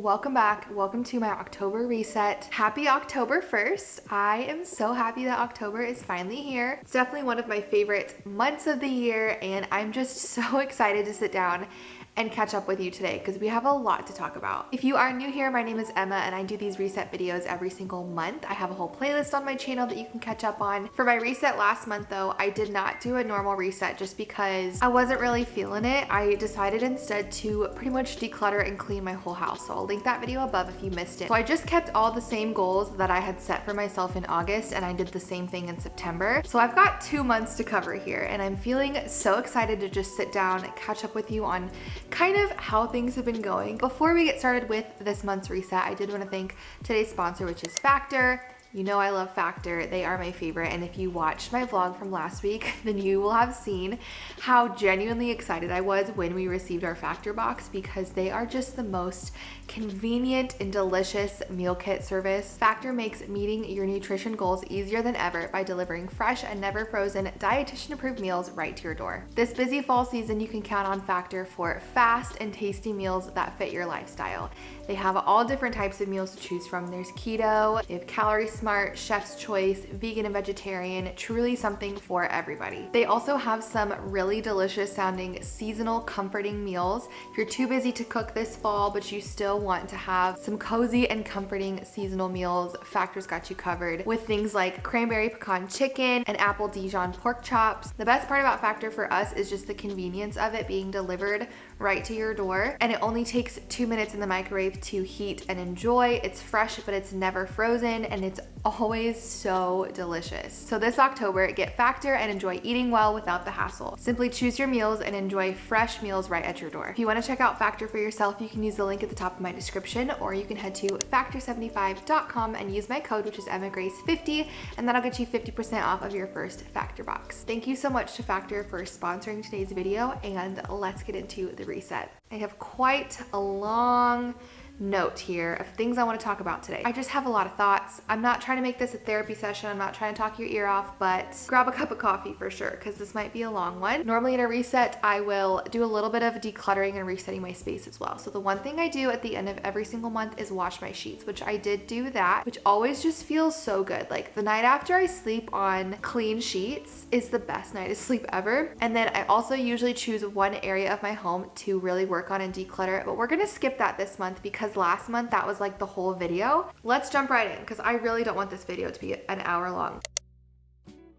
welcome back. Welcome to my October reset. Happy October 1st. I am so happy that October is finally here. It's definitely one of my favorite months of the year, and I'm just so excited to sit down and catch up with you today because we have a lot to talk about. If you are new here, my name is Emma and I do these reset videos every single month. I have a whole playlist on my channel that you can catch up on. For my reset last month though, I did not do a normal reset just because I wasn't really feeling it. I decided instead to pretty much declutter and clean my whole house. So I'll link that video above if you missed it. So I just kept all the same goals that I had set for myself in August, and I did the same thing in September. So I've got 2 months to cover here, and I'm feeling so excited to just sit down and catch up with you on kind of how things have been going. Before we get started with this month's reset, I did want to thank today's sponsor, which is Factor. You know I love Factor. They are my favorite, and if you watched my vlog from last week, then you will have seen how genuinely excited I was when we received our Factor box because they are just the most convenient and delicious meal kit service. Factor makes meeting your nutrition goals easier than ever by delivering fresh and never frozen dietitian-approved meals right to your door. This busy fall season, you can count on Factor for fast and tasty meals that fit your lifestyle. They have all different types of meals to choose from. There's keto, they have calorie smart, chef's choice, vegan and vegetarian, truly something for everybody. They also have some really delicious sounding seasonal comforting meals. If you're too busy to cook this fall, but you still want to have some cozy and comforting seasonal meals, Factor's got you covered with things like cranberry pecan chicken and apple Dijon pork chops. The best part about Factor for us is just the convenience of it being delivered right to your door, and it only takes 2 minutes in the microwave to heat and enjoy. It's fresh, but it's never frozen, and it's always so delicious. So this October, get Factor and enjoy eating well without the hassle. Simply choose your meals and enjoy fresh meals right at your door. If you want to check out Factor for yourself, you can use the link at the top of my description, or you can head to factor75.com and use my code, which is EmmaGrace50, and that'll get you 50% off of your first Factor box. Thank you so much to Factor for sponsoring today's video, and let's get into the reset. I have quite a long note here of things I want to talk about today. I just have a lot of thoughts. I'm not trying to make this a therapy session. I'm not trying to talk your ear off, but grab a cup of coffee for sure, because this might be a long one. Normally in a reset, I will do a little bit of decluttering and resetting my space as well. So the one thing I do at the end of every single month is wash my sheets, which I did do that, which always just feels so good. Like the night after I sleep on clean sheets is the best night of sleep ever. And then I also usually choose one area of my home to really work on and declutter, but we're gonna skip that this month because last month that was like the whole video. Let's jump right in because I really don't want this video to be an hour long.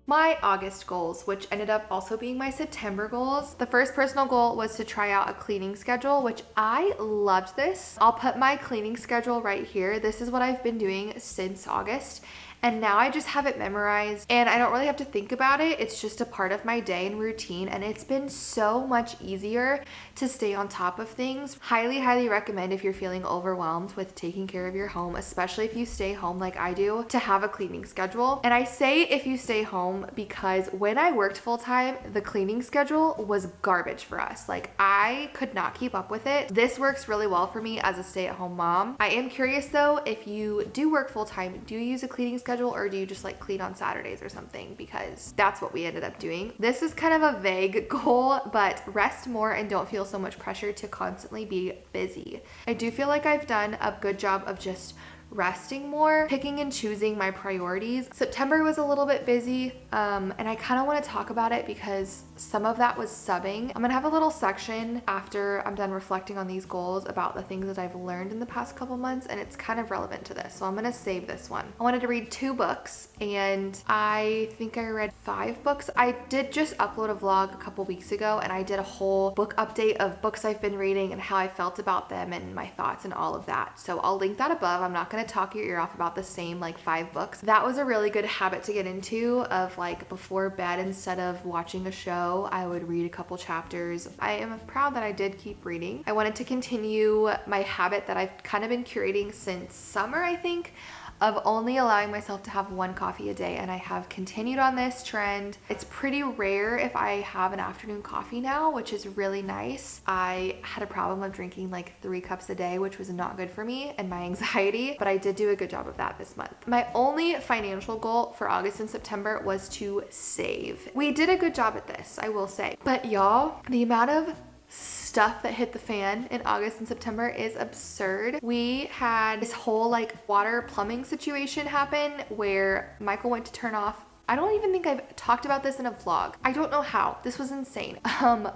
My August goals, which ended up also being my September goals. The first personal goal was to try out a cleaning schedule, which I loved this. I'll put my cleaning schedule right here. This is what I've been doing since August. And now I just have it memorized and I don't really have to think about it. It's just a part of my day and routine, and it's been so much easier to stay on top of things. Highly, highly recommend if you're feeling overwhelmed with taking care of your home, especially if you stay home like I do, to have a cleaning schedule. And I say if you stay home because when I worked full time, the cleaning schedule was garbage for us. Like I could not keep up with it. This works really well for me as a stay-at-home mom. I am curious though, if you do work full time, do you use a cleaning schedule or do you just like clean on Saturdays or something? Because that's what we ended up doing. This is kind of a vague goal, but rest more and don't feel so much pressure to constantly be busy. I do feel like I've done a good job of just resting more, picking and choosing my priorities. September was a little bit busy, and I kind of want to talk about it because some of that was subbing. I'm gonna have a little section after I'm done reflecting on these goals about the things that I've learned in the past couple months, and it's kind of relevant to this, so I'm gonna save this one. I wanted to read 2 books, and I think I read 5 books. I did just upload a vlog a couple weeks ago, and I did a whole book update of books I've been reading and how I felt about them and my thoughts and all of that. So I'll link that above. I'm not gonna talk your ear off about the same like 5 books. That was a really good habit to get into, of like before bed, instead of watching a show, I would read a couple chapters. I am proud that I did keep reading. I wanted to continue my habit that I've kind of been curating since summer, I think, of only allowing myself to have 1 coffee a day, and I have continued on this trend. It's pretty rare if I have an afternoon coffee now, which is really nice. I had a problem of drinking like 3 cups a day, which was not good for me and my anxiety, but I did do a good job of that this month. My only financial goal for August and September was to save. We did a good job at this, I will say, but y'all, the amount of stuff that hit the fan in August and September is absurd. We had this whole like water plumbing situation happen where Michael went to turn off. I don't even think I've talked about this in a vlog. I don't know how. This was insane.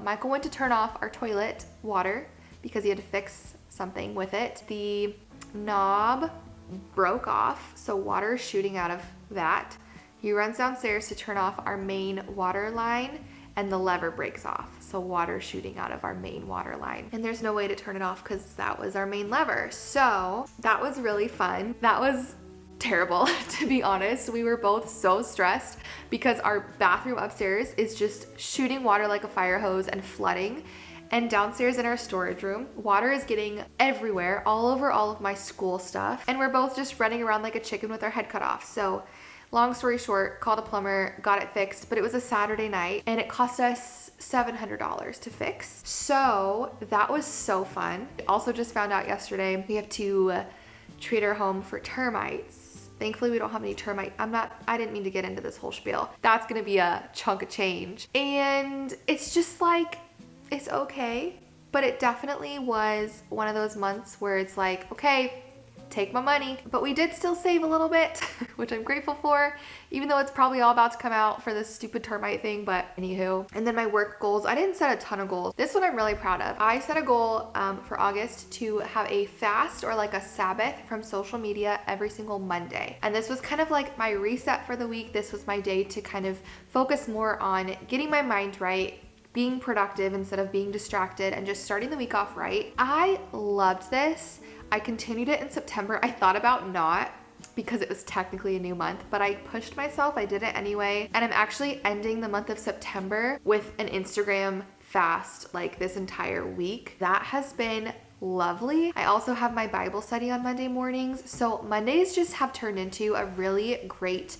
Michael went to turn off our toilet water because he had to fix something with it. The knob broke off, so water is shooting out of that. He runs downstairs to turn off our main water line, and the lever breaks off, so water shooting out of our main water line. And there's no way to turn it off because that was our main lever. So that was really fun. That was terrible, to be honest. We were both so stressed because our bathroom upstairs is just shooting water like a fire hose and flooding. And downstairs in our storage room, water is getting everywhere, all over all of my school stuff. And we're both just running around like a chicken with our head cut off. So long story short, called a plumber, got it fixed, but it was a Saturday night and it cost us $700 to fix. So that was so fun. Also just found out yesterday we have to treat our home for termites. Thankfully we don't have any termite. I didn't mean to get into this whole spiel. That's gonna be a chunk of change. And it's just like, it's okay, but it definitely was one of those months where it's like, okay, take my money. But we did still save a little bit, which I'm grateful for, even though it's probably all about to come out for this stupid termite thing, but anywho. And then my work goals, I didn't set a ton of goals. This one I'm really proud of. I set a goal for August to have a fast or like a Sabbath from social media every single Monday. And this was kind of like my reset for the week. This was my day to kind of focus more on getting my mind right, being productive instead of being distracted, and just starting the week off right. I loved this. I continued it in September. I thought about not because it was technically a new month, but I pushed myself. I did it anyway. And I'm actually ending the month of September with an Instagram fast like this entire week. That has been lovely. I also have my Bible study on Monday mornings. So Mondays just have turned into a really great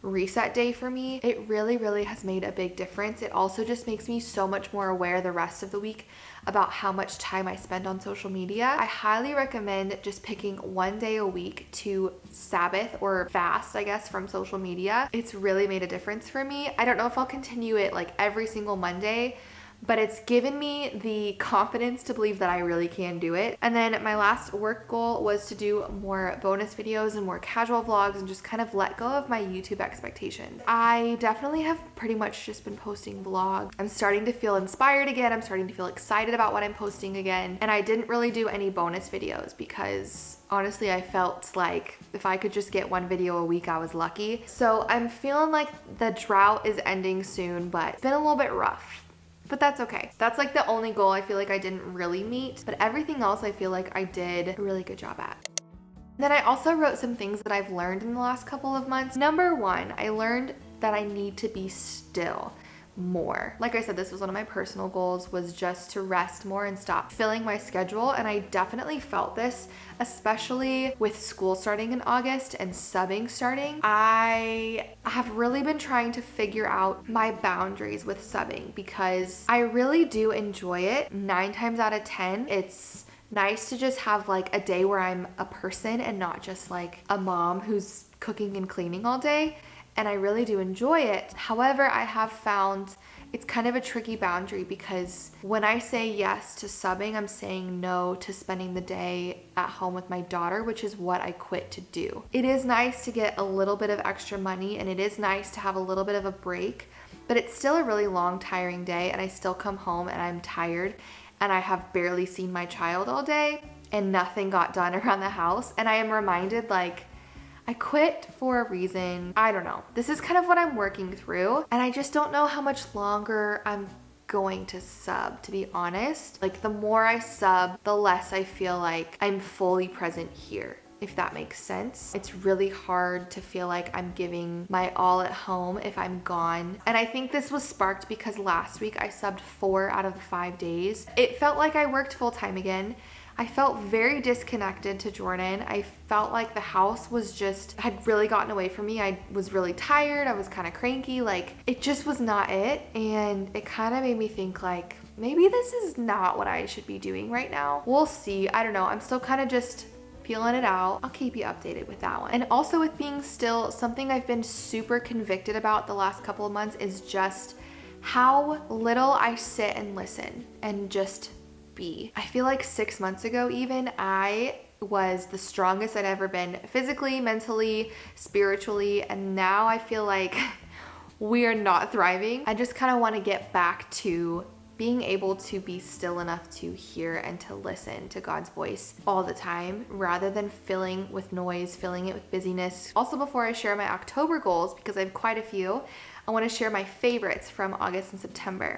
reset day for me. It really, really has made a big difference. It also just makes me so much more aware the rest of the week about how much time I spend on social media. I highly recommend just picking one day a week to Sabbath or fast, I guess, from social media. It's really made a difference for me. I don't know if I'll continue it like every single Monday, but it's given me the confidence to believe that I really can do it. And then my last work goal was to do more bonus videos and more casual vlogs and just kind of let go of my YouTube expectations. I definitely have pretty much just been posting vlogs. I'm starting to feel inspired again. I'm starting to feel excited about what I'm posting again. And I didn't really do any bonus videos because honestly, I felt like if I could just get one video a week, I was lucky. So I'm feeling like the drought is ending soon, but it's been a little bit rough. But that's okay. That's like the only goal I feel like I didn't really meet, but everything else I feel like I did a really good job at. Then I also wrote some things that I've learned in the last couple of months. Number one, I learned that I need to be still more. Like I said, this was one of my personal goals, was just to rest more and stop filling my schedule. And I definitely felt this, especially with school starting in August and subbing starting. I have really been trying to figure out my boundaries with subbing because I really do enjoy it. 9 times out of 10, it's nice to just have like a day where I'm a person and not just like a mom who's cooking and cleaning all day. And I really do enjoy it. However, I have found it's kind of a tricky boundary because when I say yes to subbing, I'm saying no to spending the day at home with my daughter, which is what I quit to do. It is nice to get a little bit of extra money and it is nice to have a little bit of a break, but it's still a really long, tiring day and I still come home and I'm tired and I have barely seen my child all day and nothing got done around the house. And I am reminded like, I quit for a reason. I don't know. This is kind of what I'm working through. And I just don't know how much longer I'm going to sub, to be honest. Like the more I sub, the less I feel like I'm fully present here, if that makes sense. It's really hard to feel like I'm giving my all at home if I'm gone. And I think this was sparked because last week I subbed 4 out of the 5 days. It felt like I worked full time again. I felt very disconnected to Jordan. I felt like the house had really gotten away from me. I was really tired. I was kind of cranky. Like it just was not it. And it kind of made me think like, maybe this is not what I should be doing right now. We'll see. I don't know. I'm still kind of just feeling it out. I'll keep you updated with that one. And also with being still, something I've been super convicted about the last couple of months is just how little I sit and listen and just be. I feel like 6 months ago even, I was the strongest I'd ever been physically, mentally, spiritually, and now I feel like we are not thriving. I just kind of want to get back to being able to be still enough to hear and to listen to God's voice all the time rather than filling with noise, filling it with busyness. Also, before I share my October goals, because I have quite a few, I want to share my favorites from August and September.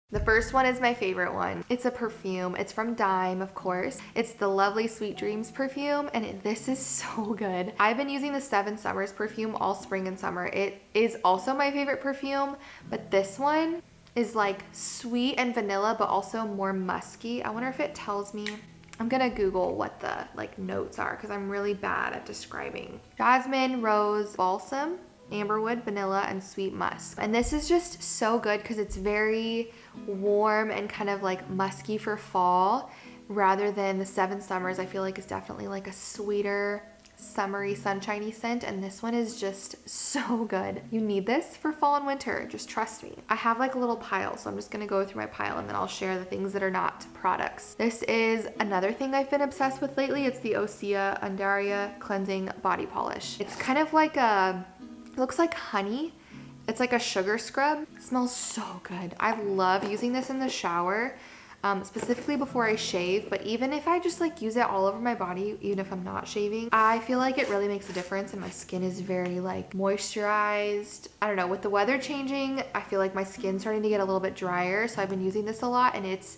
The first one is my favorite one. It's a perfume. It's from Dime, of course. It's the Lovely Sweet Dreams perfume, and this is so good. I've been using the 7 Summers perfume all spring and summer. It is also my favorite perfume, but this one is like sweet and vanilla, but also more musky. I wonder if it tells me. I'm gonna Google what the notes are because I'm really bad at describing. Jasmine, rose, balsam, amberwood, vanilla, and sweet musk. And this is just so good because it's very warm and kind of like musky for fall rather than the 7 Summers. I feel like it's definitely like a sweeter, summery, sunshiny scent, and this one is just so good. You need this for fall and winter, just trust me. I have like a little pile, so I'm just gonna go through my pile and then I'll share the things that are not products. This is another thing I've been obsessed with lately. It's the Osea Undaria Cleansing Body Polish. It's kind of like it looks like honey. It's like a sugar scrub. It smells so good. I love using this in the shower. Specifically before I shave, but even if I just use it all over my body, even if I'm not shaving, I feel like it really makes a difference and my skin is very moisturized. I don't know, with the weather changing, I feel like my skin's starting to get a little bit drier, so I've been using this a lot and it's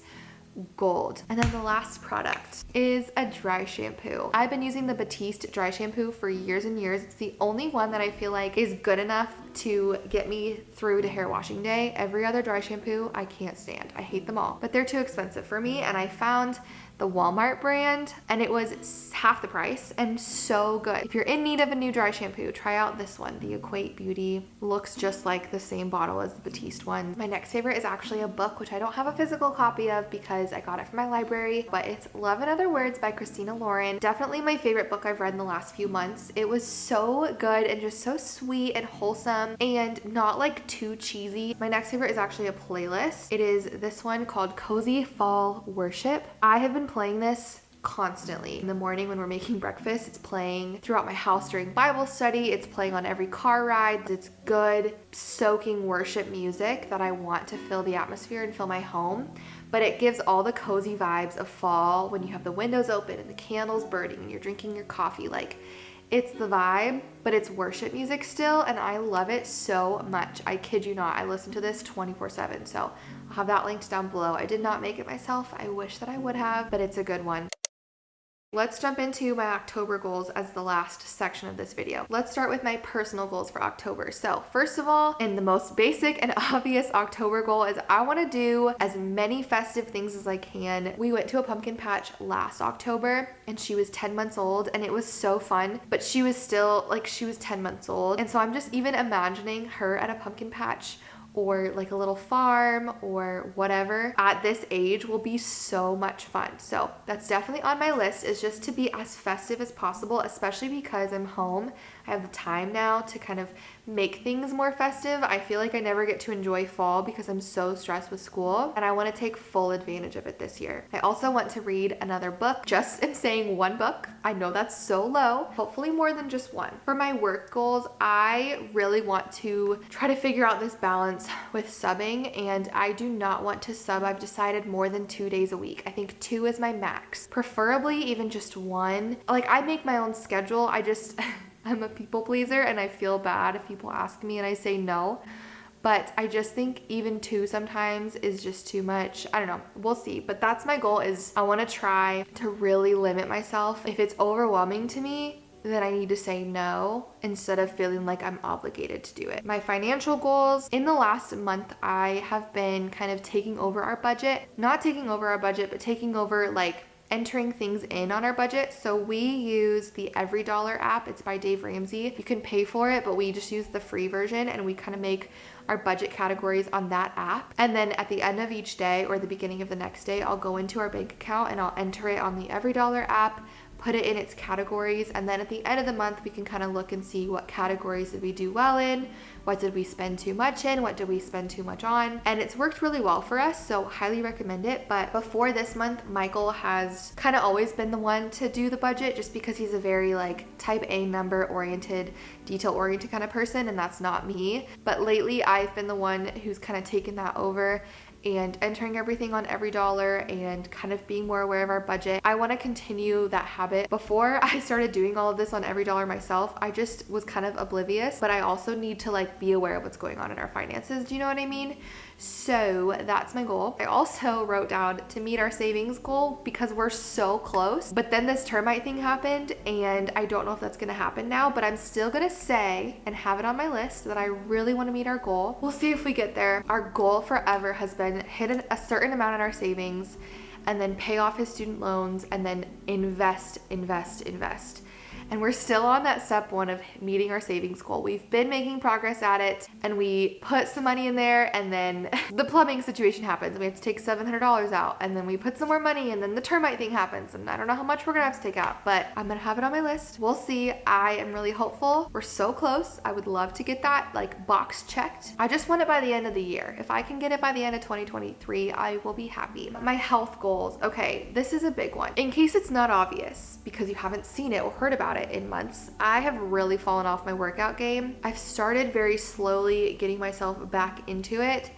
gold. And then the last product is a dry shampoo. I've been using the Batiste dry shampoo for years and years. It's the only one that I feel like is good enough to get me through to hair washing day. Every other dry shampoo I can't stand. I hate them all, but they're too expensive for me, and I found the Walmart brand and it was half the price and so good. If you're in need of a new dry shampoo, try out this one. The Equate Beauty looks just like the same bottle as the Batiste one. My next favorite is actually a book, which I don't have a physical copy of because I got it from my library, but it's Love in Other Words by Christina Lauren. Definitely my favorite book I've read in the last few months. It was so good and just so sweet and wholesome and not too cheesy. My next favorite is actually a playlist. It is this one called Cozy Fall Worship. I have been playing this constantly. In the morning when we're making breakfast, it's playing throughout my house during Bible study. It's playing on every car ride. It's good, soaking worship music that I want to fill the atmosphere and fill my home. But it gives all the cozy vibes of fall when you have the windows open and the candles burning and you're drinking your coffee. It's the vibe, but it's worship music still, and I love it so much. I kid you not, I listen to this 24/7, so I'll have that linked down below. I did not make it myself. I wish that I would have, but it's a good one. Let's jump into my October goals as the last section of this video. Let's start with my personal goals for October. So first of all, and the most basic and obvious October goal is I want to do as many festive things as I can. We went to a pumpkin patch last October and she was 10 months old and it was so fun, but she was still she was 10 months old. And so I'm just even imagining her at a pumpkin patch or a little farm or whatever at this age will be so much fun. So that's definitely on my list, is just to be as festive as possible, especially because I'm home. I have the time now to kind of make things more festive. I feel like I never get to enjoy fall because I'm so stressed with school, and I want to take full advantage of it this year. I also want to read another book. Just am saying one book. I know that's so low. Hopefully more than just one. For my work goals, I really want to try to figure out this balance with subbing, and I do not want to sub. I've decided more than 2 days a week. I think 2 is my max. Preferably even just 1. I make my own schedule. I'm a people pleaser and I feel bad if people ask me and I say no. But I just think even 2 sometimes is just too much. I don't know. We'll see. But that's my goal, is I want to try to really limit myself. If it's overwhelming to me, then I need to say no instead of feeling like I'm obligated to do it. My financial goals, in the last month, I have been kind of taking over our budget. Not taking over our budget, but taking over entering things in on our budget. So we use the Every Dollar app. It's by Dave Ramsey. You can pay for it, but we just use the free version and we kind of make our budget categories on that app. And then at the end of each day or the beginning of the next day, I'll go into our bank account and I'll enter it on the Every Dollar app put it in its categories, and then at the end of the month we can kind of look and see what categories did we do well in, what did we spend too much in, what did we spend too much on, and it's worked really well for us, so highly recommend it. But before this month, Michael has kind of always been the one to do the budget, just because he's a very like type A number oriented, detail oriented kind of person, and that's not me. But lately I've been the one who's kind of taken that over and entering everything on every dollar and kind of being more aware of our budget. I want to continue that habit. Before I started doing all of this on every dollar myself, I just was kind of oblivious, but I also need to like be aware of what's going on in our finances. Do you know what I mean? So that's my goal. I also wrote down to meet our savings goal because we're so close, but then this termite thing happened and I don't know if that's gonna happen now, but I'm still gonna say and have it on my list that I really want to meet our goal. We'll see if we get there. Our goal forever has been hit a certain amount in our savings and then pay off his student loans and then invest. And we're still on that step one of meeting our savings goal. We've been making progress at it, and we put some money in there, and then the plumbing situation happens and we have to take $700 out, and then we put some more money, and then the termite thing happens, and I don't know how much we're gonna have to take out, but I'm gonna have it on my list. We'll see. I am really hopeful. We're so close. I would love to get that like box checked. I just want it by the end of the year. If I can get it by the end of 2023, I will be happy. My health goals. Okay, this is a big one. In case it's not obvious because you haven't seen it or heard about it in months, I have really fallen off my workout game. I've started very slowly getting myself back into it,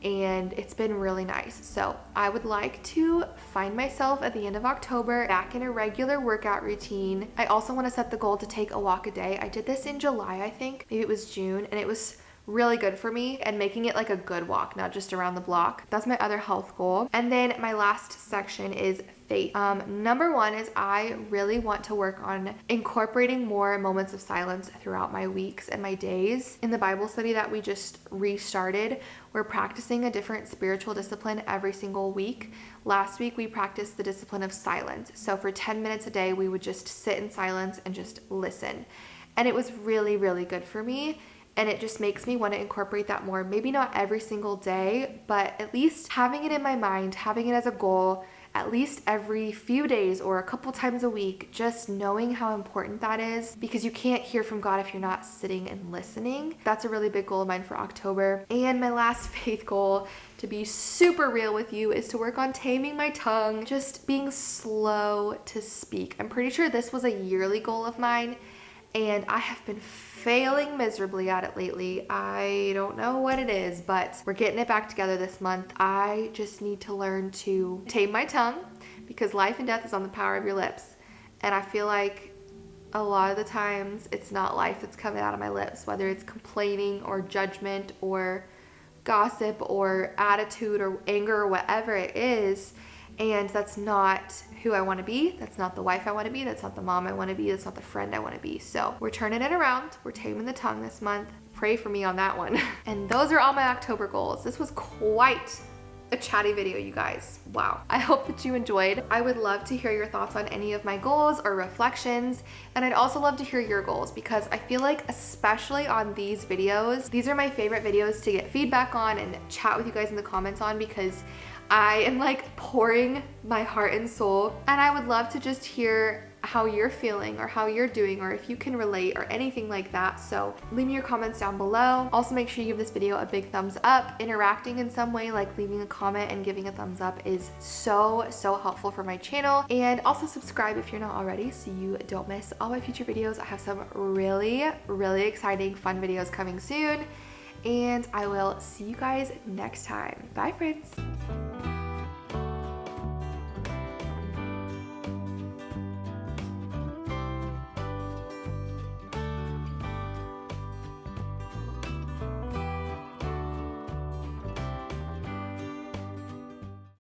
and it's been really nice. So I would like to find myself at the end of October back in a regular workout routine. I also want to set the goal to take a walk a day. I did this in July, I think, maybe it was June, and it was really good for me, and making it like a good walk, not just around the block. That's my other health goal. And then my last section is faith. Number one is I really want to work on incorporating more moments of silence throughout my weeks and my days. In the Bible study that we just restarted, we're practicing a different spiritual discipline every single week. Last week we practiced the discipline of silence. So for 10 minutes a day, we would just sit in silence and just listen. And it was really, really good for me. And it just makes me want to incorporate that more. Maybe not every single day, but at least having it in my mind, having it as a goal, at least every few days or a couple times a week, just knowing how important that is, because you can't hear from God if you're not sitting and listening. That's a really big goal of mine for October. And my last faith goal, to be super real with you, is to work on taming my tongue, just being slow to speak. I'm pretty sure this was a yearly goal of mine, and I have been failing miserably at it lately. I don't know what it is, but we're getting it back together this month. I just need to learn to tame my tongue, because life and death is on the power of your lips. And I feel like a lot of the times it's not life that's coming out of my lips, whether it's complaining or judgment or gossip or attitude or anger or whatever it is. And that's not who I want to be. That's not the wife I want to be. That's not the mom I want to be. That's not the friend I want to be. So we're turning it around. We're taming the tongue this month. Pray for me on that one. And those are all my October goals. This was quite a chatty video, you guys. Wow. I hope that you enjoyed. I would love to hear your thoughts on any of my goals or reflections. And I'd also love to hear your goals, because I feel like, especially on these videos, these are my favorite videos to get feedback on and chat with you guys in the comments on, because I am like pouring my heart and soul, and I would love to just hear how you're feeling or how you're doing, or if you can relate or anything like that. So leave me your comments down below. Also, make sure you give this video a big thumbs up. Interacting in some way, like leaving a comment and giving a thumbs up, is so helpful for my channel. And also subscribe if you're not already, so you don't miss all my future videos. I have some really exciting fun videos coming soon, and I will see you guys next time. Bye, friends.